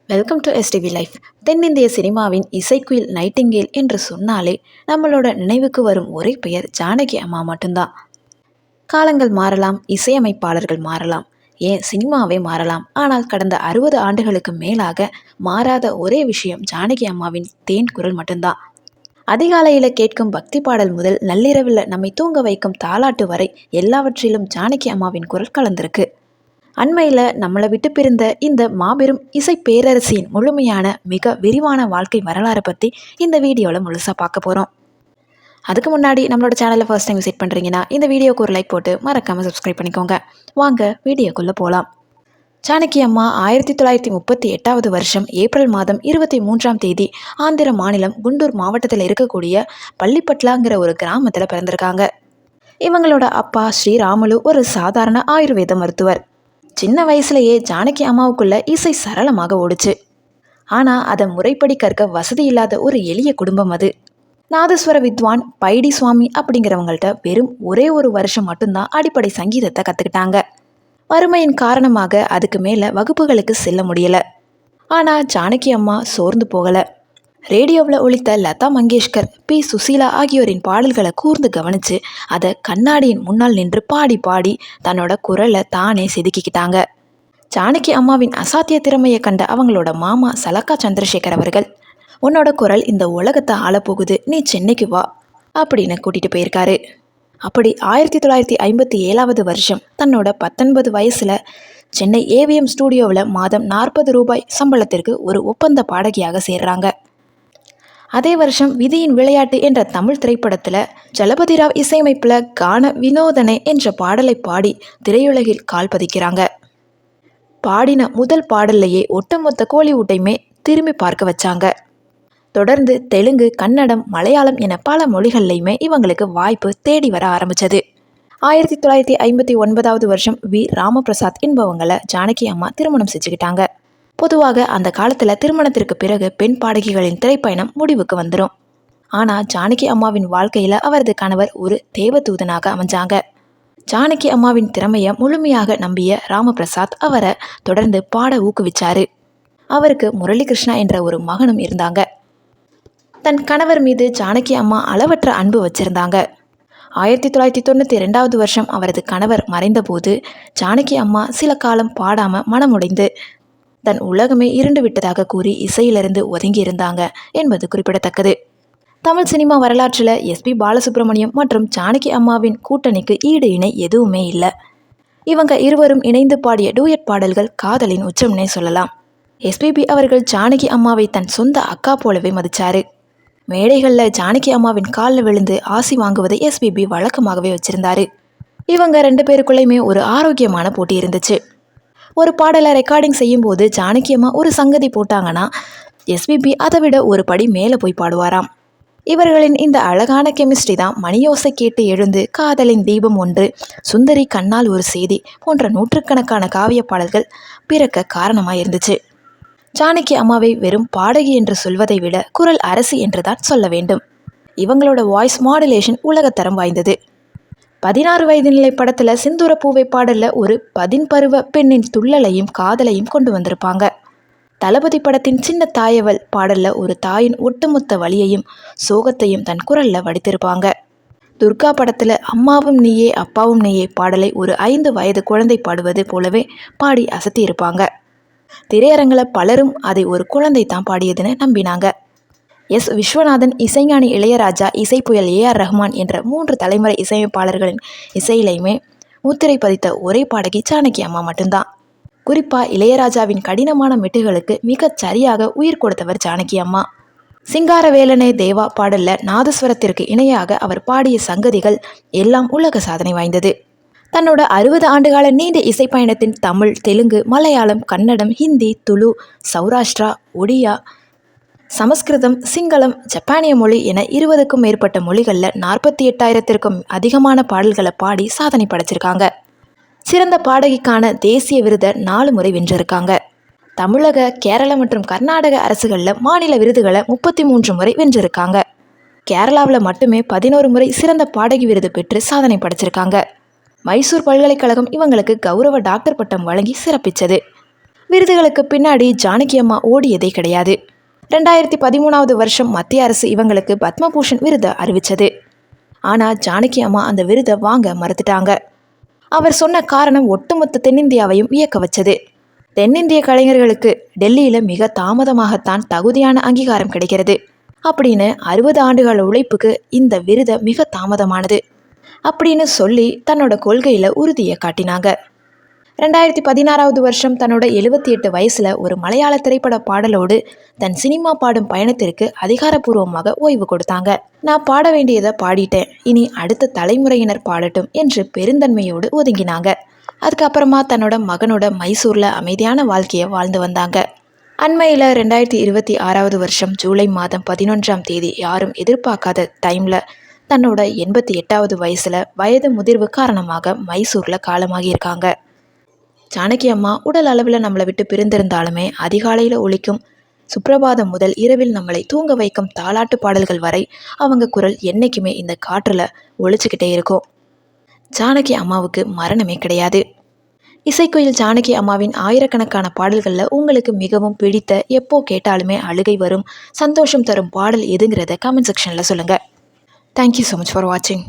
Welcome to STV life. தென்னிந்திய சினிமாவின் இசைக்குயில் Nightingale என்று சொன்னாலே நம்மளோட நினைவுக்கு வரும் ஒரே பெயர் ஜானகி அம்மா மட்டும்தான். காலங்கள் மாறலாம், இசையமைப்பாளர்கள் மாறலாம், ஏன் சினிமாவே மாறலாம். ஆனால் கடந்த 60 ஆண்டுகளுக்கு மேலாக மாறாத ஒரே விஷயம் ஜானகி அம்மாவின் தேன் குரல் மட்டும்தான். அதிகாலையில் கேட்கும் பக்தி பாடல் முதல் நள்ளிரவில் நம்மை தூங்க வைக்கும் தாலாட்டு வரை எல்லாவற்றிலும் ஜானகி அம்மாவின் குரல் கலந்திருக்கு. அண்மையில் நம்மளை விட்டு பிரிந்த இந்த மாபெரும் இசை பேரரசியின் முழுமையான மிக விரிவான வாழ்க்கை வரலாறை பற்றி இந்த வீடியோவில் முழுசாக பார்க்க போகிறோம். அதுக்கு முன்னாடி நம்மளோட சேனலை ஃபர்ஸ்ட் டைம் விசிட் பண்ணுறீங்கன்னா இந்த வீடியோக்கு ஒரு லைக் போட்டு மறக்காமல் சப்ஸ்கிரைப் பண்ணிக்கோங்க. வாங்க வீடியோக்குள்ளே போகலாம். ஜானகி அம்மா 1938 வருஷம் ஏப்ரல் மாதம் 23ஆம் தேதி ஆந்திர மாநிலம் குண்டூர் மாவட்டத்தில் இருக்கக்கூடிய பள்ளிப்பட்லாங்கிற ஒரு கிராமத்தில் பிறந்திருக்காங்க. இவங்களோட அப்பா ஸ்ரீராமுலு ஒரு சாதாரண ஆயுர்வேத மருத்துவர். சின்ன வயசுலேயே ஜானகி அம்மாவுக்குள்ள இசை சரளமாக ஓடுச்சு. ஆனால் அதை முறைப்படி கற்க வசதி இல்லாத ஒரு எளிய குடும்பம் அது. நாதஸ்வர வித்வான் பைடி சுவாமி அப்படிங்கிறவங்கள்ட்ட வெறும் ஒரே ஒரு வருஷம் மட்டும்தான் அடிப்படை சங்கீதத்தை கற்றுக்கிட்டாங்க. வறுமையின் காரணமாக அதுக்கு மேலே வகுப்புகளுக்கு செல்ல முடியலை. ஆனால் ஜானகி அம்மா சோர்ந்து போகலை. ரேடியோவில் ஒலித்த லதா மங்கேஷ்கர், பி சுசீலா ஆகியோரின் பாடல்களை கூர்ந்து கவனித்து அதை கண்ணாடியின் முன்னால் நின்று பாடி பாடி தன்னோட குரலை தானே செதுக்கிக்கிட்டாங்க. ஜானகி அம்மாவின் அசாத்திய திறமையை கண்ட அவங்களோட மாமா சலக்கா சந்திரசேகர் அவர்கள், உன்னோட குரல் இந்த உலகத்தை ஆளப்போகுது, நீ சென்னைக்கு வா அப்படின்னு கூட்டிகிட்டு போயிருக்காரு. அப்படி 1957 வருஷம் தன்னோட 19 வயசில் சென்னை ஏவிஎம் ஸ்டூடியோவில் மாதம் 40 ரூபாய் சம்பளத்திற்கு ஒரு ஒப்பந்த பாடகியாக சேர்றாங்க. அதே வருஷம் விதியின் விளையாட்டு என்ற தமிழ் திரைப்படத்தில் ஜலபதிராவ் இசையமைப்பில் கான வினோதனே என்ற பாடலை பாடி திரையுலகில் கால் பதிக்கிறாங்க. பாடின முதல் பாடல்லையே ஒட்டுமொத்த கோலிவுட்டையுமே திரும்பி பார்க்க வச்சாங்க. தொடர்ந்து தெலுங்கு, கன்னடம், மலையாளம் என பல மொழிகள்லையுமே இவங்களுக்கு வாய்ப்பு தேடி வர ஆரம்பித்தது. 1959 வருஷம் வி ராமபிரசாத் என்பவங்களை ஜானகி அம்மா திருமணம் செஞ்சுக்கிட்டாங்க. பொதுவாக அந்த காலத்தில் திருமணத்திற்கு பிறகு பெண் பாடகிகளின் திரைப்பயணம் முடிவுக்கு வந்துடும். ஆனால் ஜானகி அம்மாவின் வாழ்க்கையில் அவரது கணவர் ஒரு தேவதூதனாக அமைஞ்சாங்க. ஜானகி அம்மாவின் திறமையை முழுமையாக நம்பிய ராமபிரசாத் அவரை தொடர்ந்து பாட ஊக்குவிச்சாரு. அவருக்கு முரளிகிருஷ்ணா என்ற ஒரு மகனும் இருந்தாங்க. தன் கணவர் மீது ஜானகி அம்மா அளவற்ற அன்பு வச்சிருந்தாங்க. 1992 வருஷம் அவரது கணவர் மறைந்தபோது ஜானகி அம்மா சில காலம் பாடாமல் மனமுடைந்து தன் உலகமே இருண்டு விட்டதாக கூறி இசையிலிருந்து ஒதுங்கி இருந்தாங்க என்பது குறிப்பிடத்தக்கது. தமிழ் சினிமா வரலாற்றில் எஸ்பி பாலசுப்ரமணியம் மற்றும் ஜானகி அம்மாவின் கூட்டணிக்கு ஈடு இணை எதுவுமே இல்லை. இவங்க இருவரும் இணைந்து பாடிய டூயட் பாடல்கள் காதலின் உச்சம்னே சொல்லலாம். எஸ்பிபி அவர்கள் ஜானகி அம்மாவை தன் சொந்த அக்கா போலவே மதிச்சாரு. மேடைகளில் ஜானகி அம்மாவின் காலில் விழுந்து ஆசி வாங்குவதை எஸ்பிபி வழக்கமாகவே வச்சிருந்தாரு. இவங்க 2 பேருக்குள்ளேயுமே ஒரு ஆரோக்கியமான போட்டி இருந்துச்சு. ஒரு பாடலை ரெக்கார்டிங் செய்யும்போது ஜானகி அம்மா ஒரு சங்கதி போட்டாங்கன்னா எஸ்பிபி அதை விட ஒரு படி மேலே போய் பாடுவாராம். இவர்களின் இந்த அழகான கெமிஸ்ட்ரி தான் மணியோசை கேட்டு எழுந்து, காதலின் தீபம் ஒன்று, சுந்தரி கண்ணால் ஒரு செய்தி போன்ற நூற்றுக்கணக்கான காவிய பாடல்கள் பிறக்க காரணமாக இருந்துச்சு. ஜானகி அம்மாவை வெறும் பாடகி என்று சொல்வதை விட குரல் அரசி என்று தான் சொல்ல வேண்டும். இவங்களோட வாய்ஸ் மாடுலேஷன் உலகத்தரம் வாய்ந்தது. 16 வயது நிலை படத்தில் சிந்தூர பூவை பாடலில் ஒரு 10 பருவ பெண்ணின் துள்ளலையும் காதலையும் கொண்டு வந்திருப்பாங்க. தளபதி படத்தின் சின்ன தாயவள் பாடலில் ஒரு தாயின் ஒட்டுமொத்த வலியையும் சோகத்தையும் தன் குரலில் வடித்திருப்பாங்க. துர்கா படத்தில் அம்மாவும் நீயே அப்பாவும் நீயே பாடலை ஒரு 5 வயது குழந்தை பாடுவது போலவே பாடி அசத்தி இருப்பாங்க. திரையரங்கில் பலரும் அதை ஒரு குழந்தை தான் பாடியதுன்னு நம்பினாங்க. எஸ் விஸ்வநாதன், இசைஞானி இளையராஜா, இசைப்புயல் ஏஆர் ரஹ்மான் என்ற 3 தலைமுறை இசையமைப்பாளர்களின் இசையிலையுமே முத்திரை பதித்த ஒரே பாடகி ஜானகி அம்மா மட்டும்தான். குறிப்பாக இளையராஜாவின் கடினமான மெட்டுகளுக்கு மிகச் சரியாக உயிர் கொடுத்தவர் ஜானகி அம்மா. சிங்காரவேலனே தேவா பாடலில் நாதஸ்வரத்திற்கு இணையாக அவர் பாடிய சங்கதிகள் எல்லாம் உலக சாதனை வாய்ந்தது. தன்னோட 60 ஆண்டுகால நீண்ட இசைப்பயணத்தின் தமிழ், தெலுங்கு, மலையாளம், கன்னடம், ஹிந்தி, துளு, சௌராஷ்டிரா, ஒடியா, சமஸ்கிருதம், சிங்களம், ஜப்பானிய மொழி என 20க்கும் மேற்பட்ட மொழிகளில் 48,000க்கும் அதிகமான பாடல்களை பாடி சாதனை படைச்சிருக்காங்க. சிறந்த பாடகிக்கான தேசிய விருதை 4 முறை வென்றிருக்காங்க. தமிழக, கேரள மற்றும் கர்நாடக அரசுகளில் மாநில விருதுகளை 33 முறை வென்றிருக்காங்க. கேரளாவில் மட்டுமே 11 முறை சிறந்த பாடகி விருது பெற்று சாதனை படைச்சிருக்காங்க. மைசூர் பல்கலைக்கழகம் இவங்களுக்கு கௌரவ டாக்டர் பட்டம் வழங்கி சிறப்பித்தது. விருதுகளுக்கு பின்னாடி ஜானகி அம்மா ஓடியதே கிடையாது. 2013 வருஷம் மத்திய அரசு இவங்களுக்கு பத்மபூஷன் விருதை அறிவிச்சது. ஆனால் ஜானகி அம்மா அந்த விருதை வாங்க மறுத்துட்டாங்க. அவர் சொன்ன காரணம் ஒட்டுமொத்த தென்னிந்தியாவையும் வியக்க வச்சது. தென்னிந்திய கலைஞர்களுக்கு டெல்லியில் மிக தாமதமாகத்தான் தகுதியான அங்கீகாரம் கிடைக்கிறது அப்படின்னு 60 ஆண்டுகால உழைப்புக்கு இந்த விருதை மிக தாமதமானது அப்படின்னு சொல்லி தன்னோட கொள்கையில் உறுதியை காட்டினாங்க. 2016 வருஷம் தன்னோட 78 வயசில் ஒரு மலையாள திரைப்பட பாடலோடு தன் சினிமா பாடும் பயணத்திற்கு அதிகாரப்பூர்வமாக ஓய்வு கொடுத்தாங்க. நான் பாட வேண்டியதை பாடிட்டேன், இனி அடுத்த தலைமுறையினர் பாடட்டும் என்று பெருந்தன்மையோடு ஒதுங்கினாங்க. அதுக்கப்புறமா தன்னோட மகனோட மைசூரில் அமைதியான வாழ்க்கையை வாழ்ந்து வந்தாங்க. அண்மையில் 2026 வருஷம் ஜூலை மாதம் 11ஆம் தேதி யாரும் எதிர்பார்க்காத டைமில் தன்னோட 88வது வயசில் வயது முதிர்வு காரணமாக மைசூரில் காலமாகியிருக்காங்க. ஜானகி அம்மா உடல் அளவில் நம்மளை விட்டு பிரிந்திருந்தாலுமே அதிகாலையில் ஒலிக்கும் சுப்பிரபாதம் முதல் இரவில் நம்மளை தூங்க வைக்கும் தாலாட்டு பாடல்கள் வரை அவங்க குரல் என்றைக்குமே இந்த காற்றில் ஒழிச்சுக்கிட்டே இருக்கும். ஜானகி அம்மாவுக்கு மரணமே கிடையாது. இசைக்குயில் ஜானகி அம்மாவின் ஆயிரக்கணக்கான பாடல்களில் உங்களுக்கு மிகவும் பிடித்த, எப்போ கேட்டாலுமே அழுகை வரும், சந்தோஷம் தரும் பாடல் எதுங்கிறத கமெண்ட் செக்ஷனில் சொல்லுங்கள். தேங்க்யூ ஸோ மச் ஃபார் வாட்சிங்.